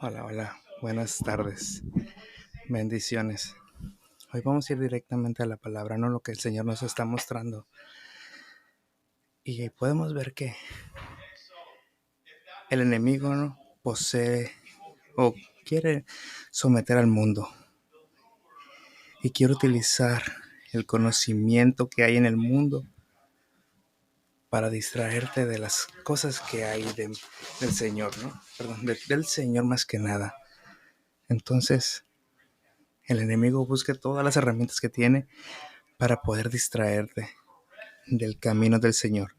Hola, hola, buenas tardes, bendiciones. Hoy vamos a ir directamente a la palabra, no lo que el Señor nos está mostrando. Y podemos ver que el enemigo no posee o quiere someter al mundo y quiere utilizar el conocimiento que hay en el mundo para distraerte de las cosas que hay del Señor, ¿no? Perdón, del Señor más que nada. Entonces, el enemigo busca todas las herramientas que tiene para poder distraerte del camino del Señor.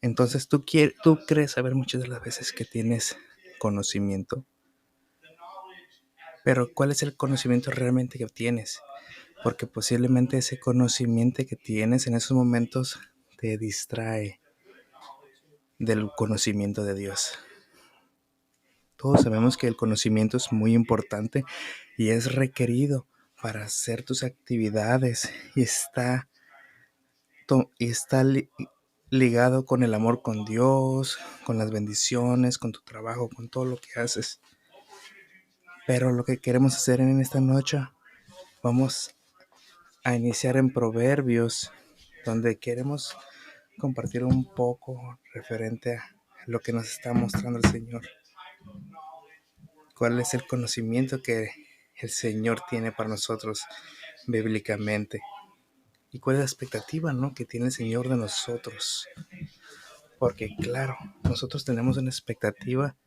Entonces tú crees saber muchas de las veces que tienes conocimiento, pero ¿cuál es el conocimiento realmente que obtienes? Porque posiblemente ese conocimiento que tienes en esos momentos te distrae del conocimiento de Dios. Todos sabemos que el conocimiento es muy importante y es requerido para hacer tus actividades y está ligado con el amor con Dios, con las bendiciones, con tu trabajo, con todo lo que haces. Pero lo que queremos hacer en esta noche, vamos a iniciar en Proverbios, donde queremos compartir un poco referente a lo que nos está mostrando el Señor. ¿Cuál es el conocimiento que el Señor tiene para nosotros bíblicamente? ¿Y cuál es la expectativa, ¿no?, que tiene el Señor de nosotros? Porque claro, nosotros tenemos una expectativa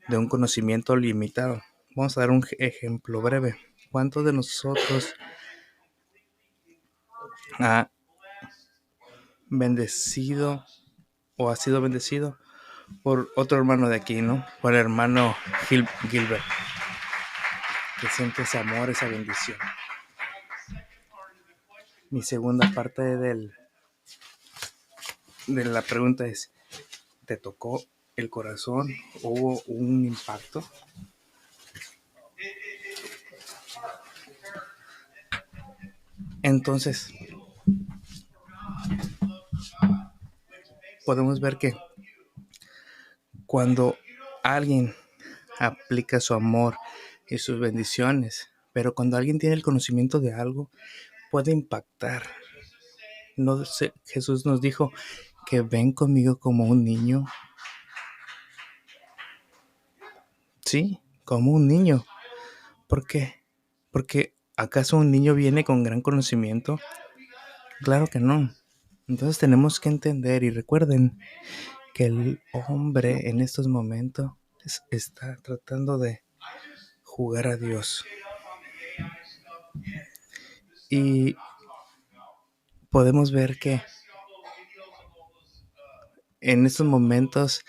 de un conocimiento limitado. Vamos a dar un ejemplo breve. ¿Cuántos de nosotros ha bendecido o ha sido bendecido por otro hermano de aquí, ¿no? Por el hermano Gilbert, que siente ese amor, esa bendición? Mi segunda parte de la pregunta es, ¿te tocó el corazón? ¿Hubo un impacto? Entonces, podemos ver que cuando alguien aplica su amor y sus bendiciones, pero cuando alguien tiene el conocimiento de algo, puede impactar. No sé, Jesús nos dijo que ven conmigo como un niño. Sí, como un niño. ¿Por qué? Porque ¿acaso un niño viene con gran conocimiento? Claro que no. Entonces tenemos que entender y recuerden que el hombre en estos momentos está tratando de jugar a Dios. Y podemos ver que en estos momentos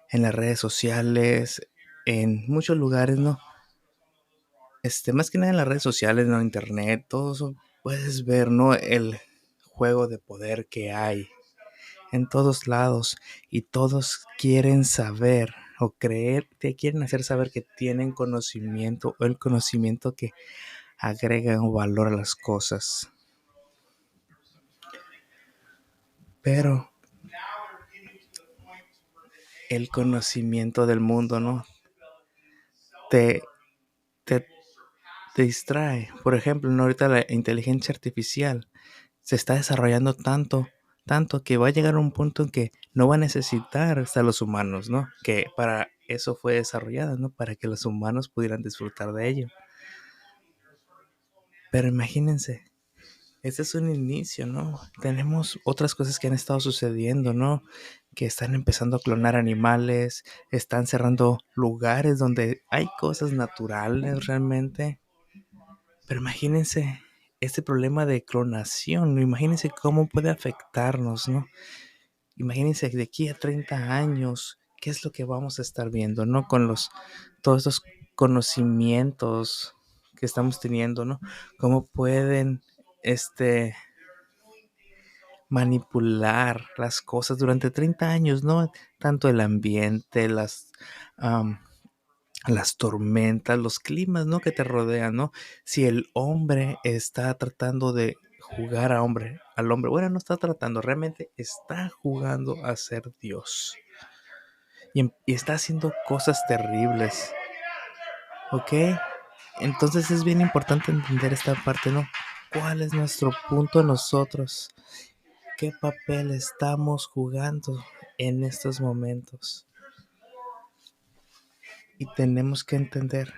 en las redes sociales, en muchos lugares, ¿no? Más que nada en las redes sociales, ¿no? Internet, todo eso, puedes ver, ¿no?, el juego de poder que hay en todos lados y todos quieren saber o creer, te quieren hacer saber que tienen conocimiento o el conocimiento que agrega un valor a las cosas. Pero el conocimiento del mundo, ¿no?, te, te, te distrae. Por ejemplo, ¿no?, ahorita la inteligencia artificial se está desarrollando tanto que va a llegar a un punto en que no va a necesitar hasta los humanos, ¿no? Que para eso fue desarrollada, ¿no? Para que los humanos pudieran disfrutar de ello. Pero imagínense, este es un inicio, ¿no? Tenemos otras cosas que han estado sucediendo, ¿no? Que están empezando a clonar animales, están cerrando lugares donde hay cosas naturales realmente. Pero imagínense este problema de clonación, ¿no? Imagínense cómo puede afectarnos, ¿no? Imagínense de aquí a 30 años, ¿qué es lo que vamos a estar viendo, ¿no? Con todos estos conocimientos que estamos teniendo, ¿no? Cómo pueden, manipular las cosas durante 30 años, ¿no? Tanto el ambiente, um, las tormentas, los climas, ¿no?, que te rodean, ¿no? Si el hombre está tratando de jugar al hombre, bueno, no está tratando, realmente está jugando a ser Dios. y está haciendo cosas terribles, ¿ok? Entonces es bien importante entender esta parte, ¿no? ¿Cuál es nuestro punto nosotros? ¿Qué papel estamos jugando en estos momentos? Y tenemos que entender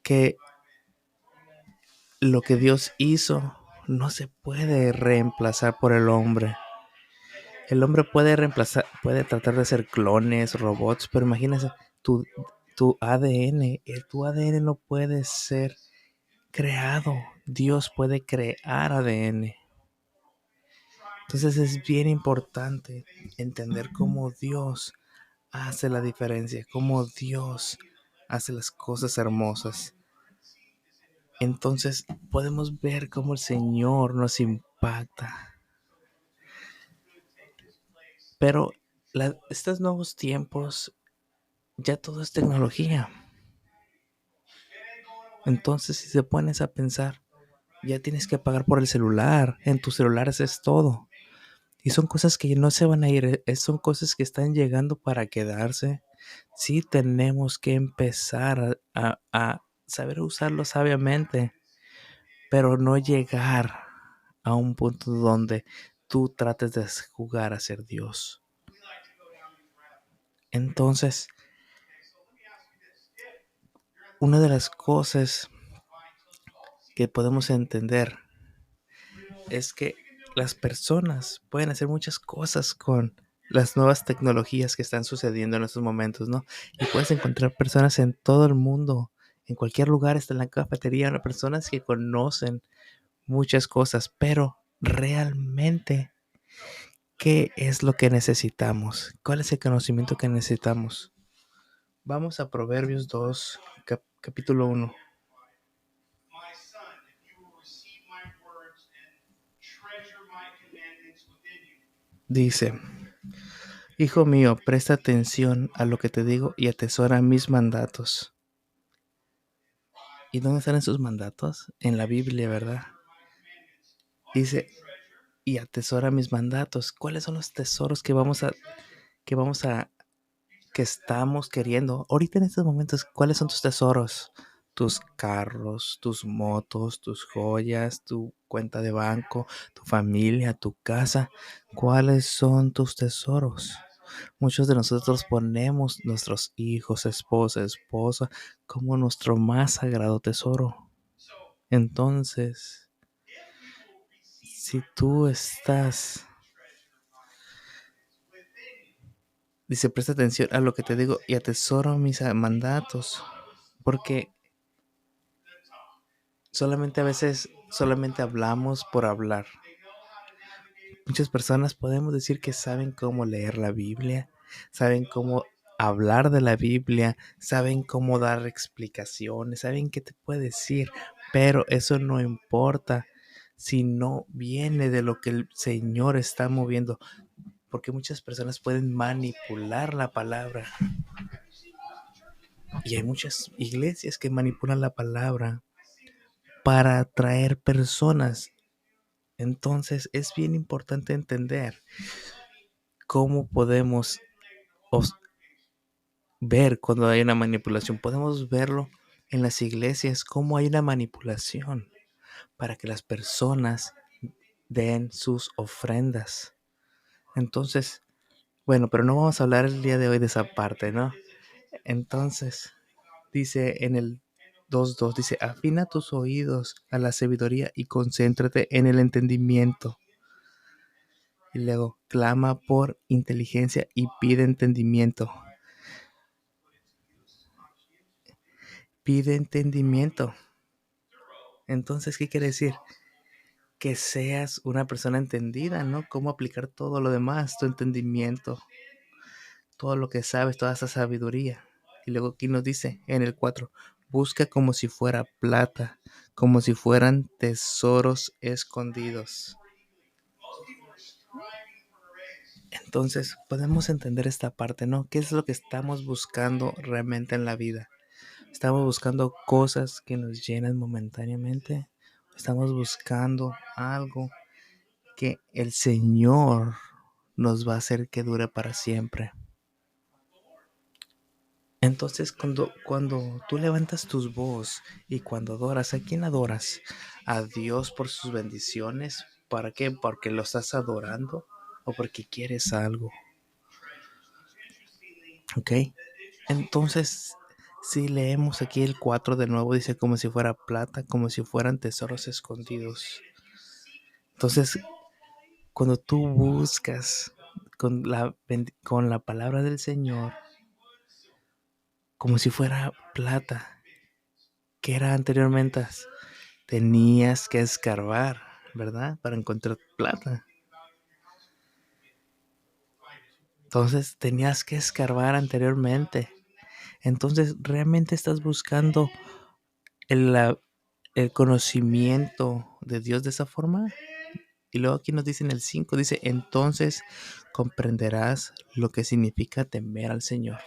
que lo que Dios hizo no se puede reemplazar por el hombre. El hombre puede reemplazar, puede tratar de hacer clones, robots, pero imagínense, tu, tu ADN, tu ADN no puede ser creado. Dios puede crear ADN. Entonces es bien importante entender cómo Dios hace la diferencia, cómo Dios hace las cosas hermosas. Entonces podemos ver cómo el Señor nos impacta. Pero estos nuevos tiempos, ya todo es tecnología. Entonces si te pones a pensar, ya tienes que pagar por el celular. En tus celulares es todo. Y son cosas que no se van a ir, son cosas que están llegando para quedarse. Sí tenemos que empezar a saber usarlo sabiamente, pero no llegar a un punto donde tú trates de jugar a ser Dios. Entonces, una de las cosas que podemos entender es que las personas pueden hacer muchas cosas con las nuevas tecnologías que están sucediendo en estos momentos, ¿no? Y puedes encontrar personas en todo el mundo, en cualquier lugar, hasta en la cafetería, personas que conocen muchas cosas, pero realmente, ¿qué es lo que necesitamos? ¿Cuál es el conocimiento que necesitamos? Vamos a Proverbios 2, capítulo 1. Dice: Hijo mío, presta atención a lo que te digo y atesora mis mandatos. ¿Y dónde están esos mandatos? En la Biblia, ¿verdad? Dice, y atesora mis mandatos. ¿Cuáles son los tesoros que vamos a, que estamos queriendo? Ahorita en estos momentos, ¿cuáles son tus tesoros? Tus carros, tus motos, tus joyas, tu cuenta de banco, tu familia, tu casa. ¿Cuáles son tus tesoros? Muchos de nosotros ponemos nuestros hijos, esposa, como nuestro más sagrado tesoro. Entonces, si tú estás, dice, presta atención a lo que te digo y atesoro mis mandatos, porque a veces solamente hablamos por hablar. Muchas personas podemos decir que saben cómo leer la Biblia, saben cómo hablar de la Biblia, saben cómo dar explicaciones, saben qué te puede decir, pero eso no importa si no viene de lo que el Señor está moviendo, porque muchas personas pueden manipular la palabra y hay muchas iglesias que manipulan la palabra para atraer personas. Entonces es bien importante entender cómo podemos ver cuando hay una manipulación. Podemos verlo en las iglesias, cómo hay una manipulación para que las personas den sus ofrendas. Entonces, bueno, pero no vamos a hablar el día de hoy de esa parte, ¿no? Entonces, dice en el 2:2, dice, afina tus oídos a la sabiduría y concéntrate en el entendimiento. Y luego, clama por inteligencia y pide entendimiento. Pide entendimiento. Entonces, ¿qué quiere decir? Que seas una persona entendida, ¿no? Cómo aplicar todo lo demás, tu entendimiento, todo lo que sabes, toda esa sabiduría. Y luego aquí nos dice en el 4, busca como si fuera plata, como si fueran tesoros escondidos. Entonces, podemos entender esta parte, ¿no? ¿Qué es lo que estamos buscando realmente en la vida? ¿Estamos buscando cosas que nos llenan momentáneamente? ¿Estamos buscando algo que el Señor nos va a hacer que dure para siempre. Entonces, cuando tú levantas tus voz y cuando adoras, ¿a quién adoras? ¿A Dios por sus bendiciones? ¿Para qué? ¿Porque lo estás adorando o porque quieres algo? ¿Ok? Entonces, si leemos aquí el 4 de nuevo, dice como si fuera plata, como si fueran tesoros escondidos. Entonces, cuando tú buscas con la palabra del Señor, como si fuera plata, que era anteriormente, tenías que escarbar, ¿verdad? Para encontrar plata. Entonces, tenías que escarbar anteriormente. Entonces, ¿realmente estás buscando el conocimiento de Dios de esa forma? Y luego aquí nos dice en el 5, dice, entonces comprenderás lo que significa temer al Señor.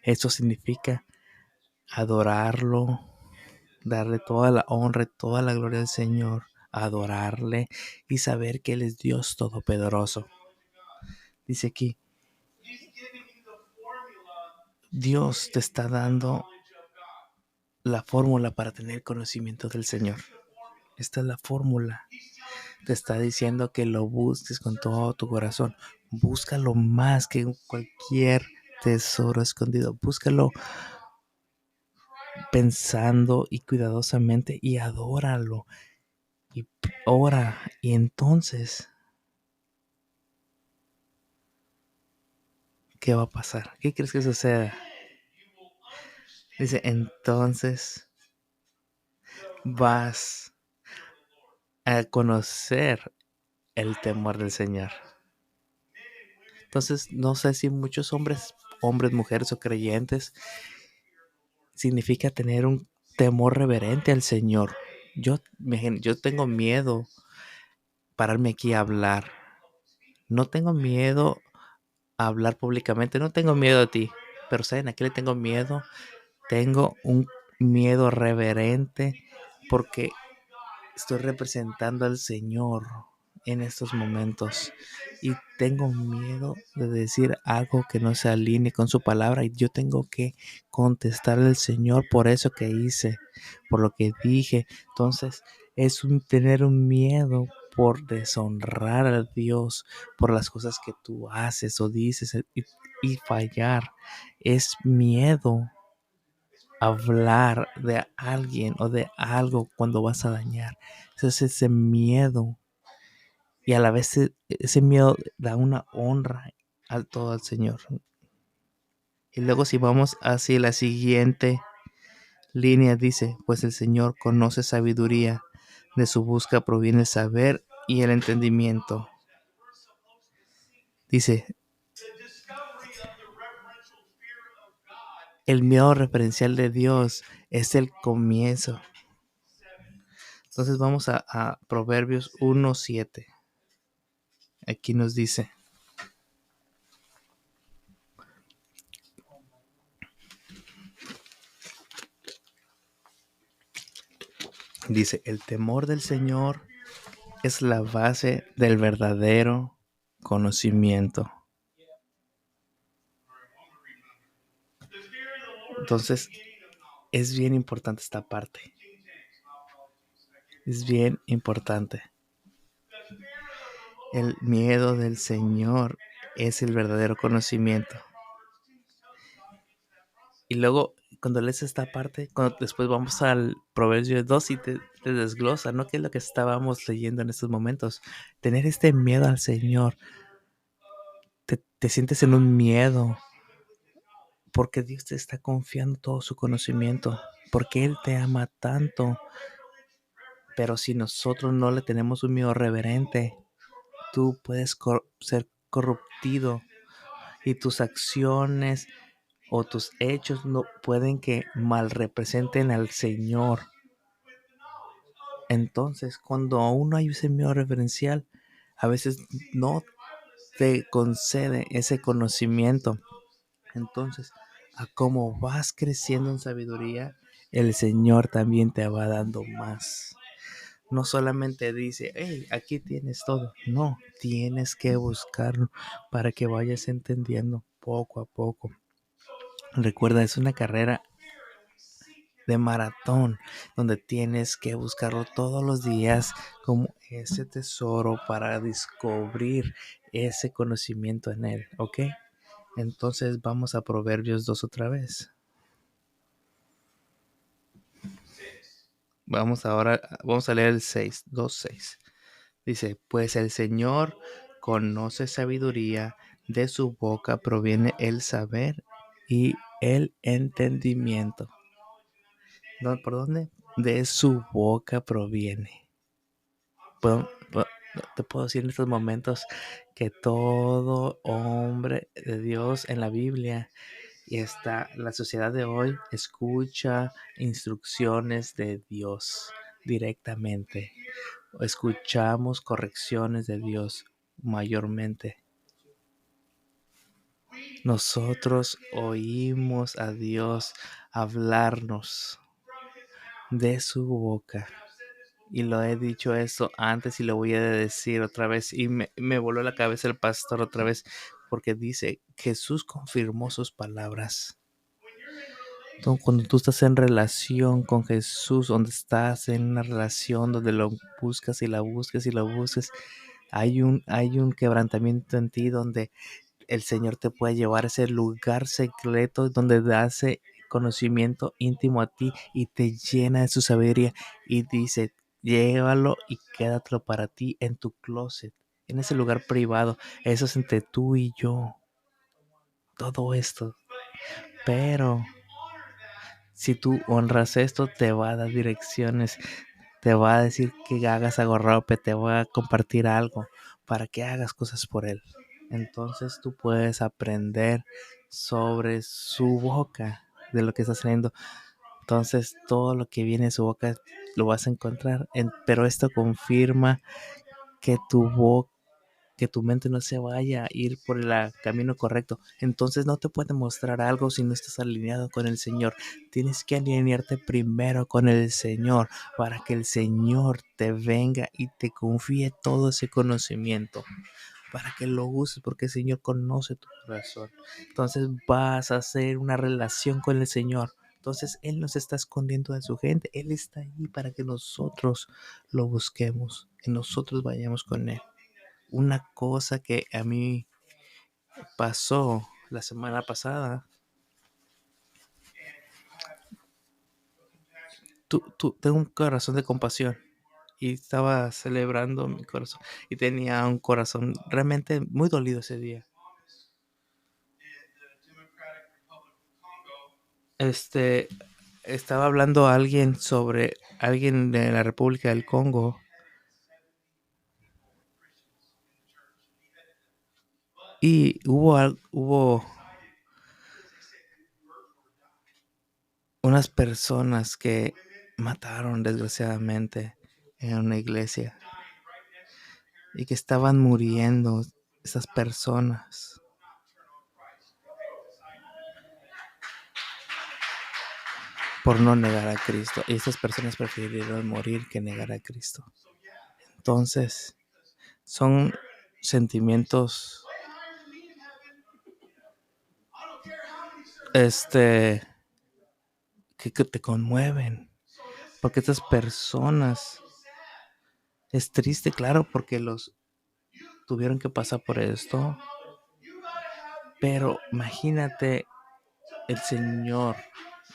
Eso significa adorarlo, darle toda la honra y toda la gloria al Señor, adorarle y saber que Él es Dios todopoderoso. Dice aquí, Dios te está dando la fórmula para tener conocimiento del Señor. Esta es la fórmula. Te está diciendo que lo busques con todo tu corazón. Búscalo más que cualquier tesoro escondido. Búscalo pensando y cuidadosamente y adóralo. Y ora. Y entonces, ¿qué va a pasar? ¿Qué crees que suceda? Dice, entonces vas a conocer el temor del Señor. Entonces, no sé si muchos hombres, mujeres o creyentes, significa tener un temor reverente al Señor. Yo tengo miedo pararme aquí a hablar. No tengo miedo a hablar públicamente. No tengo miedo a ti. Pero ¿saben a qué le tengo miedo? Tengo un miedo reverente porque estoy representando al Señor en estos momentos y tengo miedo de decir algo que no se alinee con su palabra y yo tengo que contestarle al Señor por eso que hice, por lo que dije. Entonces es tener un miedo por deshonrar a Dios, por las cosas que tú haces o dices y fallar. Es miedo hablar de alguien o de algo cuando vas a dañar. Es ese miedo. Y a la vez ese miedo da una honra al todo al Señor. Y luego si vamos hacia la siguiente línea dice, pues el Señor conoce sabiduría, de su busca proviene el saber y el entendimiento. Dice, el miedo referencial de Dios es el comienzo. Entonces vamos a Proverbios 1:7. Aquí nos dice, el temor del Señor es la base del verdadero conocimiento. Entonces, es bien importante esta parte. Es bien importante. El miedo del Señor es el verdadero conocimiento. Y luego, cuando lees esta parte, después vamos al Proverbio 2 y te desglosa, ¿no? ¿Qué es lo que estábamos leyendo en estos momentos? Tener este miedo al Señor. Te sientes en un miedo porque Dios te está confiando todo su conocimiento, porque Él te ama tanto. Pero si nosotros no le tenemos un miedo reverente, tú puedes ser corruptido y tus acciones o tus hechos no pueden que mal representen al Señor. Entonces, cuando aún no hay ese miedo reverencial, a veces no te concede ese conocimiento. Entonces, a cómo vas creciendo en sabiduría, el Señor también te va dando más. No solamente dice, hey, aquí tienes todo. No, tienes que buscarlo para que vayas entendiendo poco a poco. Recuerda, es una carrera de maratón donde tienes que buscarlo todos los días como ese tesoro para descubrir ese conocimiento en él, ¿ok? Entonces vamos a Proverbios 2 otra vez. Vamos a leer el 6, 2:6. Dice, pues el Señor conoce sabiduría, de su boca proviene el saber y el entendimiento. ¿Por dónde? De su boca proviene. Te puedo decir en estos momentos que todo hombre de Dios en la Biblia y la sociedad de hoy escucha instrucciones de Dios directamente. Escuchamos correcciones de Dios mayormente. Nosotros oímos a Dios hablarnos de su boca. Y lo he dicho eso antes y lo voy a decir otra vez. Y me voló la cabeza el pastor otra vez porque dice, Jesús confirmó sus palabras. Entonces, cuando tú estás en relación con Jesús, donde estás en una relación donde lo buscas y la buscas y lo buscas, hay un quebrantamiento en ti donde el Señor te puede llevar a ese lugar secreto donde hace conocimiento íntimo a ti y te llena de su sabiduría y dice, llévalo y quédatelo para ti en tu closet, en ese lugar privado. Eso es entre tú y yo. Todo esto. Pero si tú honras esto, te va a dar direcciones, te va a decir que hagas algo rápido, te va a compartir algo para que hagas cosas por él. Entonces tú puedes aprender sobre su boca, de lo que está saliendo. Entonces todo lo que viene de su boca lo vas a encontrar. Pero esto confirma que tu mente no se vaya a ir por el camino correcto. Entonces no te puede mostrar algo si no estás alineado con el Señor. Tienes que alinearte primero con el Señor para que el Señor te venga y te confíe todo ese conocimiento, para que lo uses, porque el Señor conoce tu corazón. Entonces vas a hacer una relación con el Señor. Entonces Él no se está escondiendo de su gente. Él está ahí para que nosotros lo busquemos, que nosotros vayamos con Él. Una cosa que a mí pasó la semana pasada. Tengo un corazón de compasión y estaba celebrando mi corazón y tenía un corazón realmente muy dolido ese día. Estaba hablando a alguien sobre alguien de la República del Congo y hubo unas personas que mataron desgraciadamente en una iglesia y que estaban muriendo esas personas por no negar a Cristo, y esas personas prefirieron morir que negar a Cristo. Entonces son sentimientos que te conmueven, porque estas personas, es triste, claro, porque los tuvieron que pasar por esto, pero imagínate el Señor,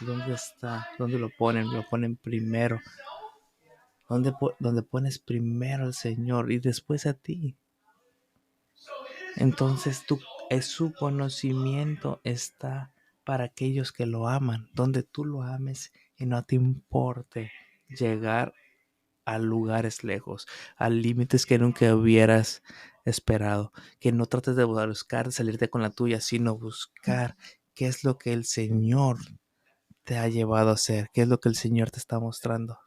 ¿dónde está? ¿Dónde lo ponen? Lo ponen primero. ¿Dónde pones primero al Señor y después a ti? Entonces su conocimiento está para aquellos que lo aman, donde tú lo ames y no te importe llegar a lugares lejos, a límites que nunca hubieras esperado, que no trates de buscar salirte con la tuya, sino buscar qué es lo que el Señor te ha llevado a hacer, qué es lo que el Señor te está mostrando.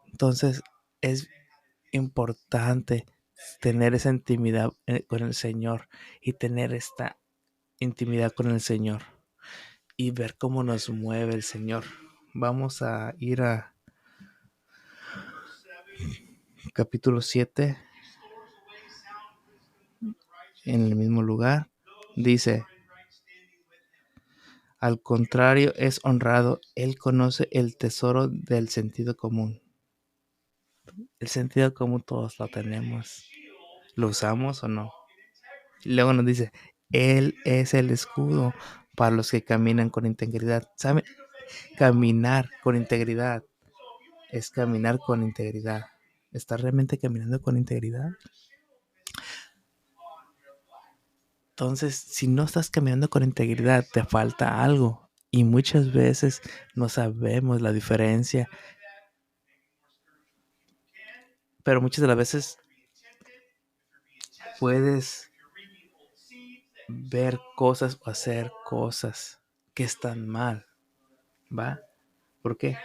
Entonces es importante tener esa intimidad con el Señor y tener esta intimidad con el Señor y ver cómo nos mueve el Señor. Vamos a ir a capítulo 7, en el mismo lugar, dice: al contrario, es honrado, él conoce el tesoro del sentido común. El sentido común todos lo tenemos. ¿Lo usamos o no? Y luego nos dice: él es el escudo para los que caminan con integridad. ¿Saben? Caminar con integridad es caminar con integridad. ¿Estás realmente caminando con integridad? Entonces, si no estás caminando con integridad, te falta algo. Y muchas veces no sabemos la diferencia. Pero muchas de las veces puedes ver cosas o hacer cosas que están mal, ¿va? ¿Por qué?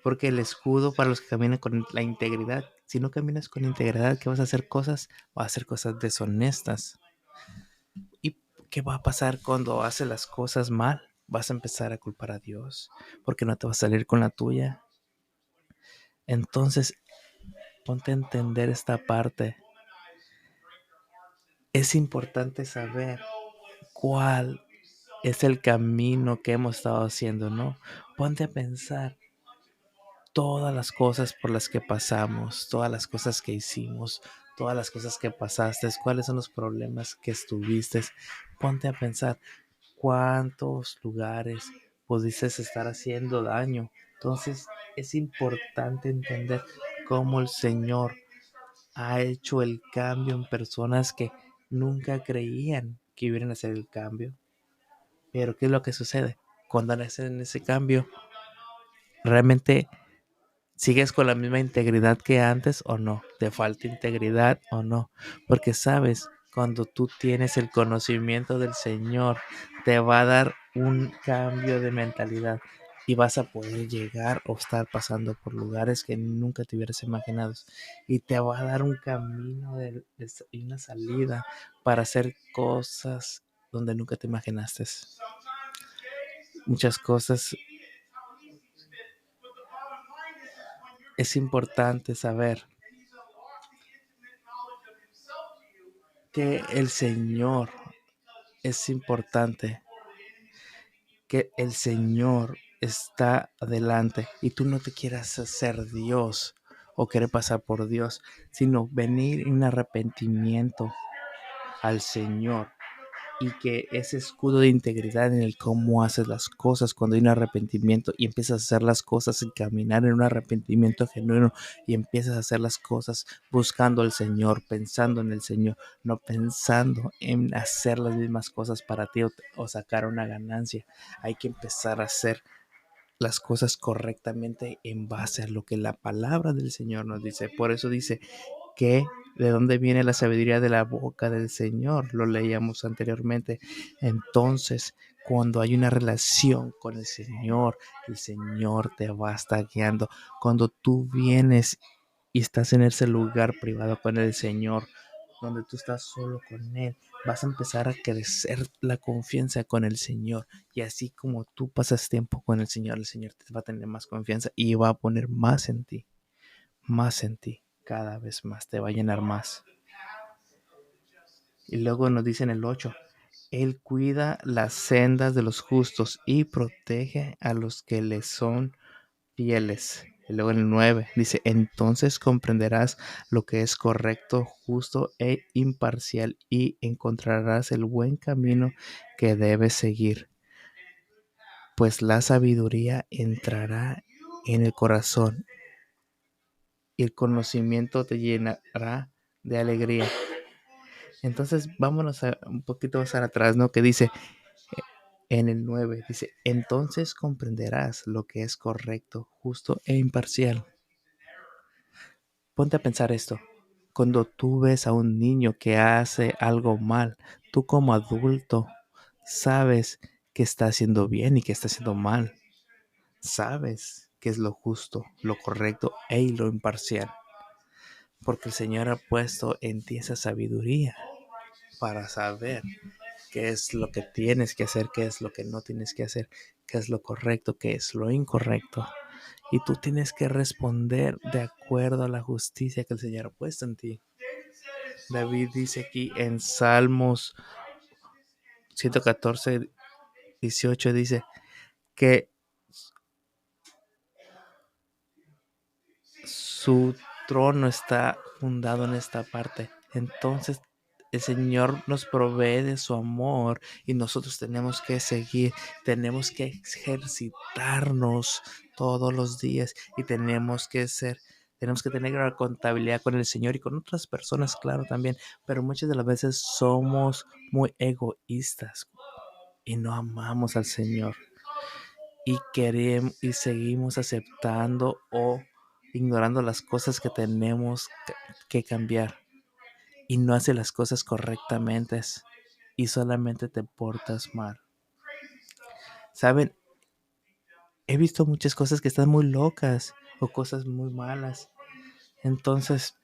Porque el escudo para los que caminan con la integridad, si no caminas con integridad, ¿qué vas a hacer cosas? Vas a hacer cosas deshonestas. ¿Y qué va a pasar cuando haces las cosas mal? Vas a empezar a culpar a Dios porque no te va a salir con la tuya. Entonces, ponte a entender esta parte. Es importante saber cuál es el camino que hemos estado haciendo, ¿no? Ponte a pensar todas las cosas por las que pasamos, todas las cosas que hicimos, todas las cosas que pasaste, cuáles son los problemas que estuviste. Ponte a pensar cuántos lugares pudiste estar haciendo daño. Entonces es importante entender cómo el Señor ha hecho el cambio en personas que nunca creían que iban a hacer el cambio. Pero ¿qué es lo que sucede? Cuando hacen ese cambio, realmente ¿sigues con la misma integridad que antes o no? ¿Te falta integridad o no? Porque sabes, cuando tú tienes el conocimiento del Señor, te va a dar un cambio de mentalidad y vas a poder llegar o estar pasando por lugares que nunca te hubieras imaginado. Y te va a dar un camino y una salida para hacer cosas donde nunca te imaginaste. Muchas cosas. Es importante saber que el Señor es importante, que el Señor está adelante y tú no te quieras hacer Dios o querer pasar por Dios, sino venir en un arrepentimiento al Señor y que ese escudo de integridad en el cómo haces las cosas cuando hay un arrepentimiento y empiezas a hacer las cosas y caminar en un arrepentimiento genuino y empiezas a hacer las cosas buscando al Señor, pensando en el Señor, no pensando en hacer las mismas cosas para ti o sacar una ganancia. Hay que empezar a hacer las cosas correctamente en base a lo que la palabra del Señor nos dice. Por eso dice que de dónde viene la sabiduría de la boca del Señor, lo leíamos anteriormente. Entonces, cuando hay una relación con el Señor te va a estar guiando. Cuando tú vienes y estás en ese lugar privado con el Señor, donde tú estás solo con Él, vas a empezar a crecer la confianza con el Señor. Y así como tú pasas tiempo con el Señor te va a tener más confianza y va a poner más en ti, cada vez más, te va a llenar más. Y luego nos dice en el 8, Él cuida las sendas de los justos y protege a los que les son fieles. Y luego en el 9 dice, entonces comprenderás lo que es correcto, justo e imparcial y encontrarás el buen camino que debes seguir. Pues la sabiduría entrará en el corazón y el conocimiento te llenará de alegría. Entonces vámonos un poquito más atrás, ¿no? Que dice en el 9, dice, entonces comprenderás lo que es correcto, justo e imparcial. Ponte a pensar esto. Cuando tú ves a un niño que hace algo mal, tú como adulto sabes que está haciendo bien y que está haciendo mal. Sabes qué es lo justo, lo correcto e lo imparcial. Porque el Señor ha puesto en ti esa sabiduría para saber qué es lo que tienes que hacer, qué es lo que no tienes que hacer, qué es lo correcto, qué es lo incorrecto. y tú tienes que responder de acuerdo a la justicia que el Señor ha puesto en ti. David dice aquí en Salmos 114, 18, dice que su trono está fundado en esta parte. Entonces el Señor nos provee de su amor y nosotros tenemos que seguir, tenemos que ejercitarnos todos los días y tenemos que tener la contabilidad con el Señor y con otras personas, claro, también, pero muchas de las veces somos muy egoístas y no amamos al Señor y queremos y seguimos aceptando o ignorando las cosas que tenemos que cambiar y no hace las cosas correctamente y solamente te portas mal. ¿Saben? He visto muchas cosas que están muy locas o cosas muy malas. Entonces,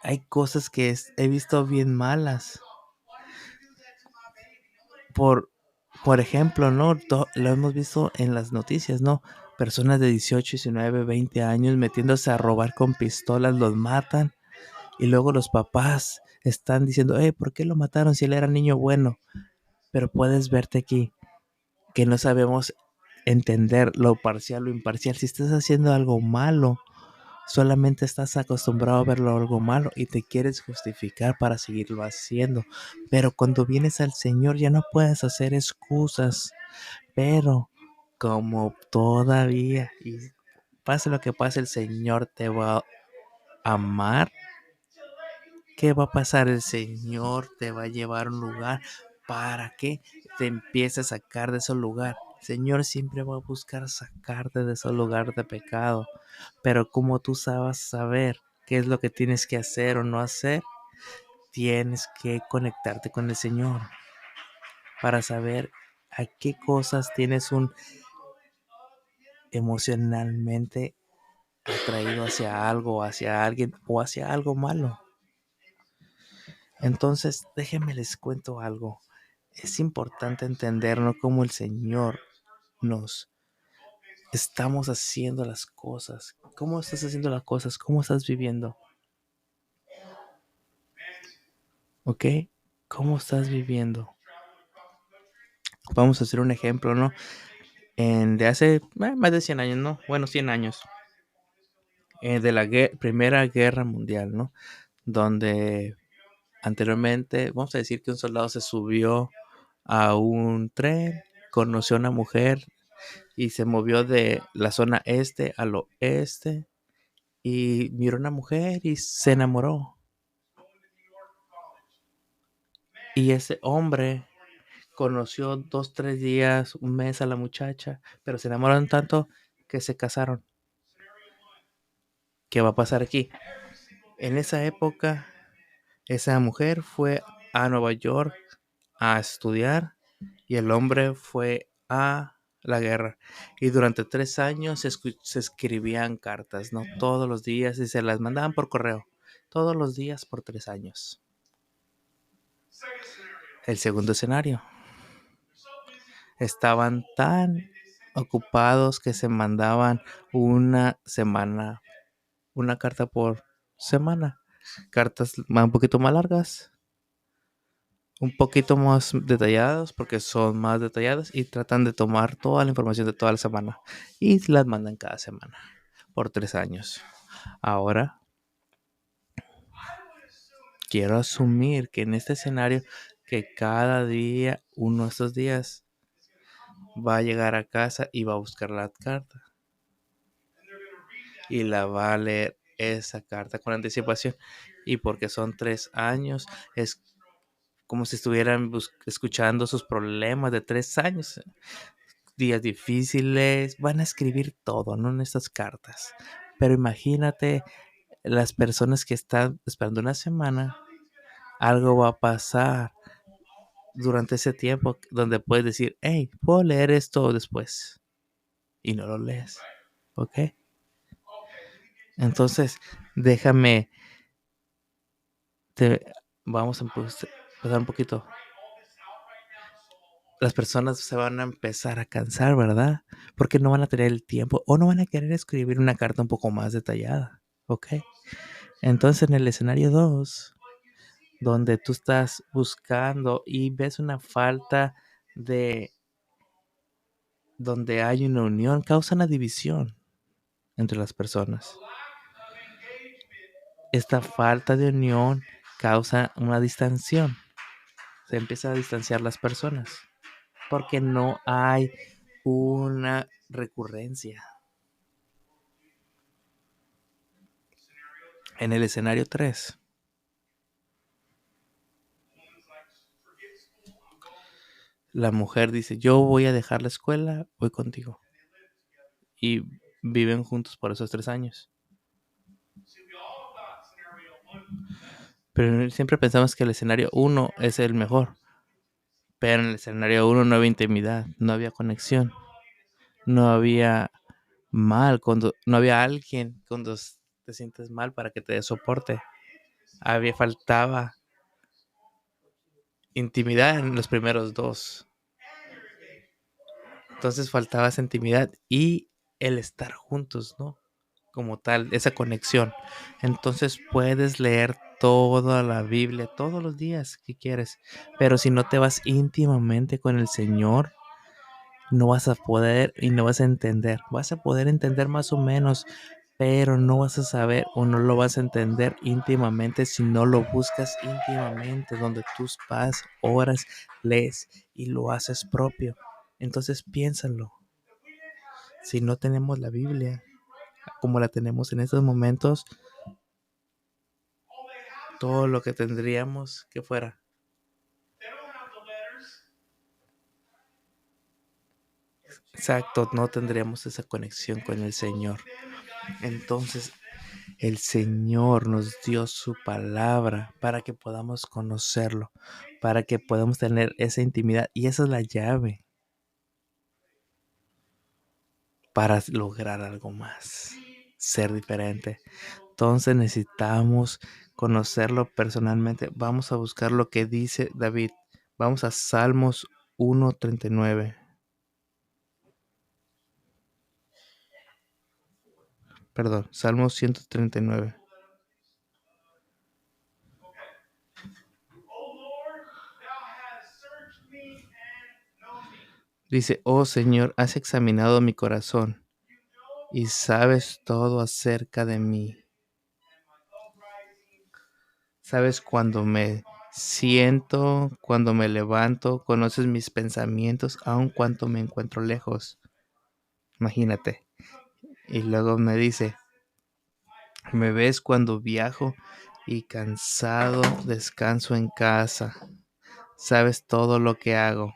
hay cosas que he visto bien malas. Por ejemplo, ¿no? Lo hemos visto en las noticias, ¿no? Personas de 18, 19, 20 años metiéndose a robar con pistolas, los matan. Y luego los papás están diciendo, ¿por qué lo mataron si él era niño bueno? Pero puedes verte aquí, que no sabemos entender lo parcial o imparcial. Si estás haciendo algo malo, solamente estás acostumbrado a verlo algo malo y te quieres justificar para seguirlo haciendo. Pero cuando vienes al Señor ya no puedes hacer excusas. Pero como todavía, y pase lo que pase, el Señor te va a amar. ¿Qué va a pasar? El Señor te va a llevar a un lugar para que te empieces a sacar de ese lugar. El Señor siempre va a buscar sacarte de ese lugar de pecado. Pero como tú sabes saber qué es lo que tienes que hacer o no hacer, tienes que conectarte con el Señor para saber a qué cosas tienes un emocionalmente atraído hacia algo, hacia alguien o hacia algo malo. Entonces, déjenme les cuento algo. Es importante entendernos cómo el Señor nos estamos haciendo las cosas. ¿Cómo estás haciendo las cosas? ¿Cómo estás viviendo? ¿Ok? ¿Cómo estás viviendo? Vamos a hacer un ejemplo, ¿no? De hace más de 100 años, ¿no? Bueno, 100 años. De la Primera Guerra Mundial, ¿no? Donde anteriormente, vamos a decir que un soldado se subió a un tren, conoció a una mujer y se movió de la zona este al oeste y miró a una mujer y se enamoró. Y ese hombre conoció 2, 3 días, un mes a la muchacha, pero se enamoraron tanto que se casaron. ¿Qué va a pasar aquí? En esa época, esa mujer fue a Nueva York a estudiar y el hombre fue a la guerra. Y durante 3 años se escribían cartas, ¿no? Todos los días y se las mandaban por correo. Todos los días por 3 años. El segundo escenario. Estaban tan ocupados que se mandaban una carta por semana. Cartas un poquito más largas, un poquito más detalladas porque son más detalladas y tratan de tomar toda la información de toda la semana y las mandan cada semana por 3 años. Ahora, quiero asumir que en este escenario que cada día, uno de estos días, va a llegar a casa y va a buscar la carta y la va a leer esa carta con anticipación. Y porque son 3 años, es como si estuvieran escuchando sus problemas de 3 años. Días difíciles, van a escribir todo, ¿no? En estas cartas. Pero imagínate las personas que están esperando una semana, algo va a pasar durante ese tiempo donde puedes decir, hey, puedo leer esto después. Y no lo lees. ¿Ok? Entonces, déjame, vamos a empezar un poquito. Las personas se van a empezar a cansar, ¿verdad? porque no van a tener el tiempo o no van a querer escribir una carta un poco más detallada, ¿ok? Entonces en el escenario 2, donde tú estás buscando y ves una falta de donde hay una unión, causa una división entre las personas. Esta falta de unión causa una distensión. Se empieza a distanciar las personas porque no hay una recurrencia. En el escenario 3, la mujer dice, yo voy a dejar la escuela, voy contigo. Y viven juntos por esos 3 años. Pero siempre pensamos que el escenario 1 es el mejor. Pero en el escenario 1 no había intimidad, no había conexión, no había no había alguien cuando te sientes mal para que te dé soporte. Faltaba intimidad en los primeros 2. Entonces faltaba esa intimidad y el estar juntos, ¿no? Como tal, esa conexión. Entonces puedes leer toda la Biblia todos los días que quieres, pero si no te vas íntimamente con el Señor, no vas a poder y no vas a entender. Vas a poder entender más o menos, pero no vas a saber o no lo vas a entender íntimamente si no lo buscas íntimamente, donde tú vas, oras, lees y lo haces propio. Entonces piénsalo. Si no tenemos la Biblia como la tenemos en estos momentos, todo lo que tendríamos que fuera. Exacto, no tendríamos esa conexión con el Señor. Entonces, el Señor nos dio su palabra para que podamos conocerlo, para que podamos tener esa intimidad. Y esa es la llave para lograr algo más, ser diferente. Entonces necesitamos conocerlo personalmente. Vamos a buscar lo que dice David. Vamos a Salmos 1:39. Perdón, Salmos 139. Dice, oh Señor, has examinado mi corazón y sabes todo acerca de mí. Sabes cuando me siento, cuando me levanto, conoces mis pensamientos, aun cuando me encuentro lejos. Imagínate. Y luego me dice, me ves cuando viajo y cansado descanso en casa. Sabes todo lo que hago.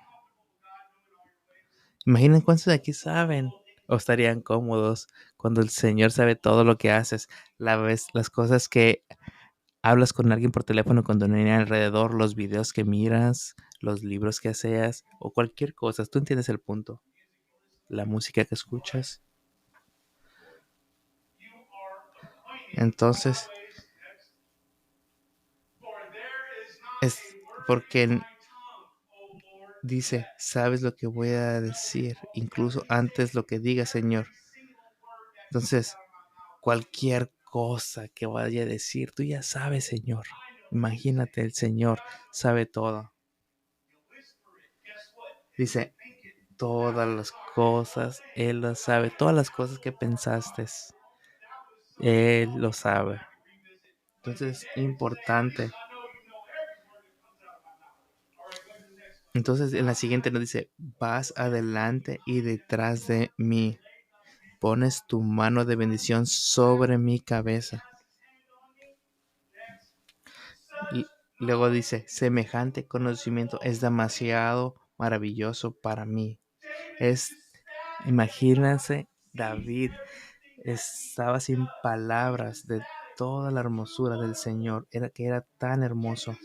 Imaginen cuántos de aquí saben o estarían cómodos cuando el Señor sabe todo lo que haces. Las cosas que hablas con alguien por teléfono cuando no hay nadie alrededor, los videos que miras, los libros que haces o cualquier cosa. Tú entiendes el punto. La música que escuchas. Entonces, es porque dice, sabes lo que voy a decir, incluso antes lo que diga, Señor. Entonces, cualquier cosa que vaya a decir, tú ya sabes, Señor. Imagínate, el Señor sabe todo. Dice, todas las cosas, Él lo sabe, todas las cosas que pensaste, Él lo sabe. Entonces es importante. Entonces en la siguiente nos dice, vas adelante y detrás de mí, pones tu mano de bendición sobre mi cabeza. Y luego dice, semejante conocimiento es demasiado maravilloso para mí. Imagínense, David estaba sin palabras de toda la hermosura del Señor, que era tan hermoso.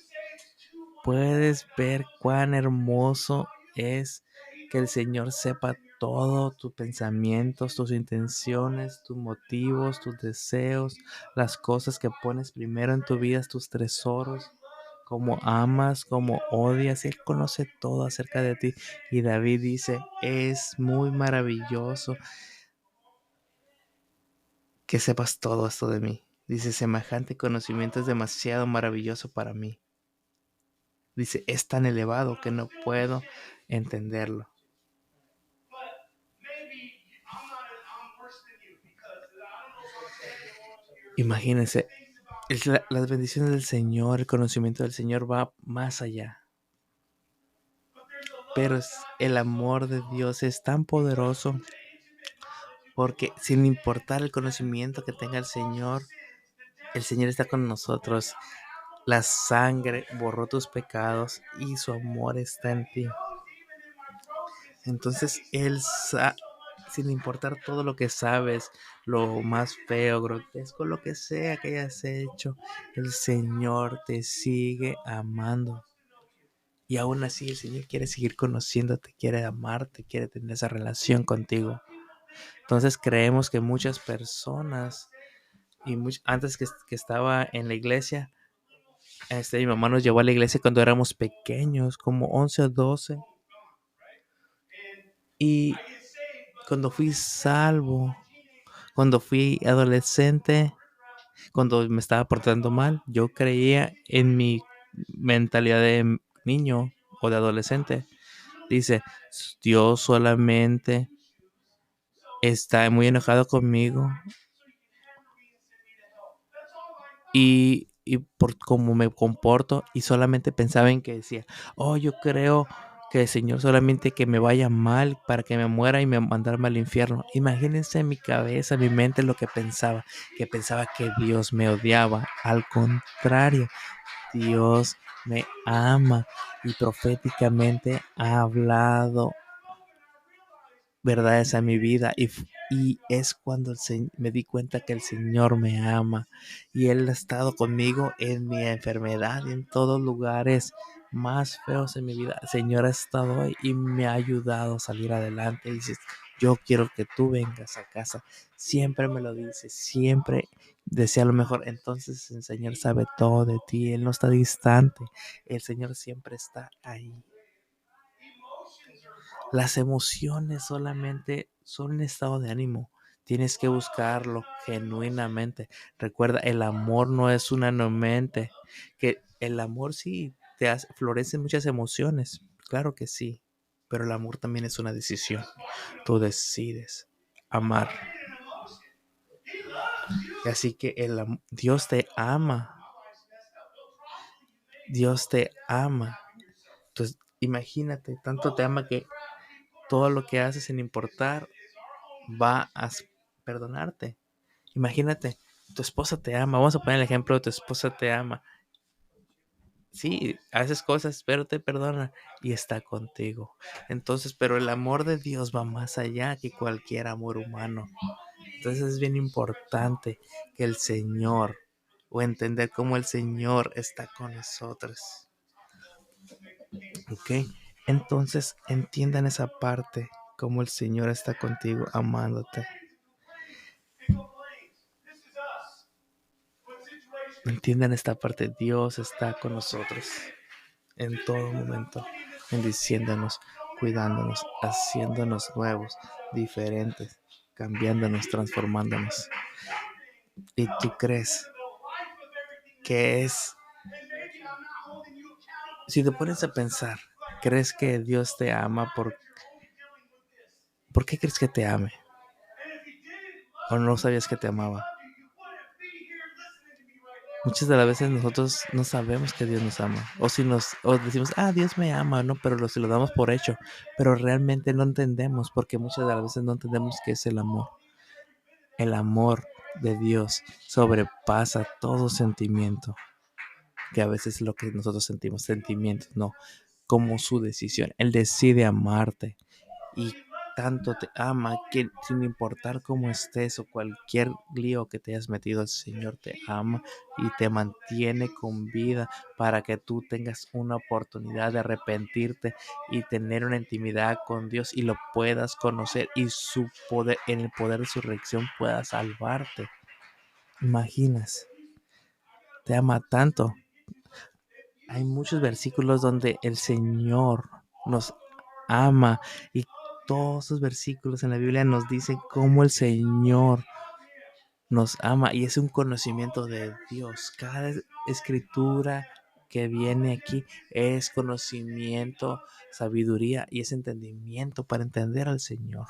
Puedes ver cuán hermoso es que el Señor sepa todo, tus pensamientos, tus intenciones, tus motivos, tus deseos, las cosas que pones primero en tu vida, tus tesoros. cómo amas, cómo odias. Él conoce todo acerca de ti. Y David dice, es muy maravilloso que sepas todo esto de mí. Dice, semejante conocimiento es demasiado maravilloso para mí. Dice, es tan elevado que no puedo entenderlo. Imagínense, las bendiciones del Señor, el conocimiento del Señor va más allá. Pero el amor de Dios es tan poderoso porque sin importar el conocimiento que tenga el Señor está con nosotros. La sangre borró tus pecados y su amor está en ti. Entonces sin importar todo lo que sabes, lo más feo, grotesco, lo que sea que hayas hecho, el Señor te sigue amando. Y aún así el Señor quiere seguir conociéndote, quiere amarte, quiere tener esa relación contigo. Entonces creemos que muchas personas, y antes que estaba en la iglesia, mi mamá nos llevó a la iglesia cuando éramos pequeños, como 11 o 12. Y cuando fui salvo, cuando fui adolescente, cuando me estaba portando mal, yo creía en mi mentalidad de niño o de adolescente. Dice, Dios solamente está muy enojado conmigo y por cómo me comporto, y solamente pensaba en que decía, oh, yo creo que el Señor solamente que me vaya mal para que me muera y me mandarme al infierno. Imagínense en mi cabeza, en mi mente lo que pensaba que Dios me odiaba. Al contrario, Dios me ama y proféticamente ha hablado verdades a mi vida, y es cuando me di cuenta que el Señor me ama y Él ha estado conmigo en mi enfermedad y en todos lugares más feos en mi vida. El Señor ha estado ahí y me ha ayudado a salir adelante. Y dices, yo quiero que tú vengas a casa. Siempre me lo dices, siempre desea lo mejor. Entonces el Señor sabe todo de ti, Él no está distante, el Señor siempre está ahí. Las emociones solamente son un estado de ánimo. Tienes que buscarlo genuinamente. Recuerda, el amor no es una mente. Que el amor sí florecen muchas emociones. Claro que sí. Pero el amor también es una decisión. Tú decides amar. Así que Dios te ama. Dios te ama. Entonces, imagínate, tanto te ama que todo lo que haces sin importar va a perdonarte. Imagínate, tu esposa te ama. Vamos a poner el ejemplo de tu esposa te ama. Sí, haces cosas, pero te perdona y está contigo. Entonces, pero el amor de Dios va más allá que cualquier amor humano. Entonces es bien importante que el Señor, o entender cómo el Señor está con nosotros. ¿Ok? Entonces entiendan esa parte, cómo el Señor está contigo, amándote. Entiendan esta parte, Dios está con nosotros en todo momento, bendiciéndonos, cuidándonos, haciéndonos nuevos, diferentes, cambiándonos, transformándonos. ¿Y tú crees que si te pones a pensar, crees que Dios te ama ¿por qué crees que te ame? ¿O no sabías que te amaba? Muchas de las veces nosotros no sabemos que Dios nos ama. O decimos, Dios me ama, ¿no? Pero si lo damos por hecho. Pero realmente no entendemos, porque muchas de las veces no entendemos qué es el amor. El amor de Dios sobrepasa todo sentimiento. Que a veces es lo que nosotros sentimos, sentimientos, no. Como su decisión. Él decide amarte. Y tanto te ama que sin importar cómo estés o cualquier lío que te hayas metido, el Señor te ama y te mantiene con vida para que tú tengas una oportunidad de arrepentirte y tener una intimidad con Dios y lo puedas conocer, y su poder, en el poder de su reacción, pueda salvarte. Imaginas, te ama tanto. hay muchos versículos donde el Señor nos ama y todos esos versículos en la Biblia nos dicen cómo el Señor nos ama y es un conocimiento de Dios. Cada escritura que viene aquí es conocimiento, sabiduría y es entendimiento para entender al Señor,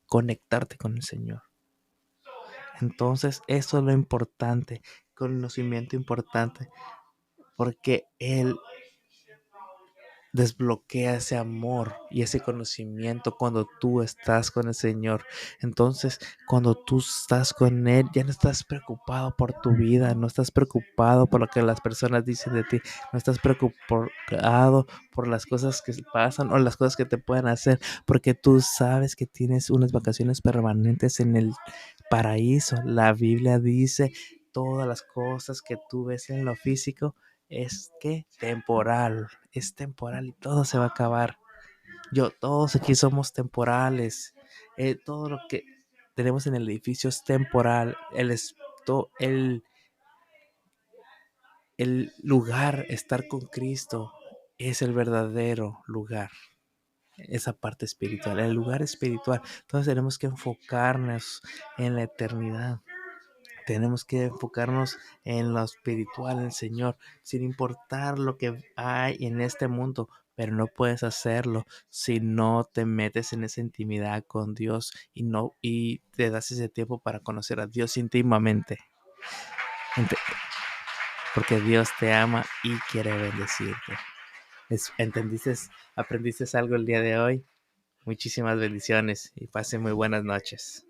conectarte con el Señor. Entonces, eso es lo importante, conocimiento importante, porque Él desbloquea ese amor y ese conocimiento cuando tú estás con el Señor. Entonces, cuando tú estás con Él, ya no estás preocupado por tu vida, no estás preocupado por lo que las personas dicen de ti, no estás preocupado por las cosas que pasan o las cosas que te pueden hacer, porque tú sabes que tienes unas vacaciones permanentes en el paraíso. La Biblia dice todas las cosas que tú ves en lo físico es que temporal, es temporal y todo se va a acabar. Todos aquí somos temporales. Todo lo que tenemos en el edificio es temporal. El, el lugar, estar con Cristo, es el verdadero lugar. Esa parte espiritual, el lugar espiritual. Entonces tenemos que enfocarnos en la eternidad. Tenemos que enfocarnos en lo espiritual, en el Señor, sin importar lo que hay en este mundo, pero no puedes hacerlo si no te metes en esa intimidad con Dios y te das ese tiempo para conocer a Dios íntimamente, porque Dios te ama y quiere bendecirte. ¿Entendiste? ¿Aprendiste algo el día de hoy? Muchísimas bendiciones y pasen muy buenas noches.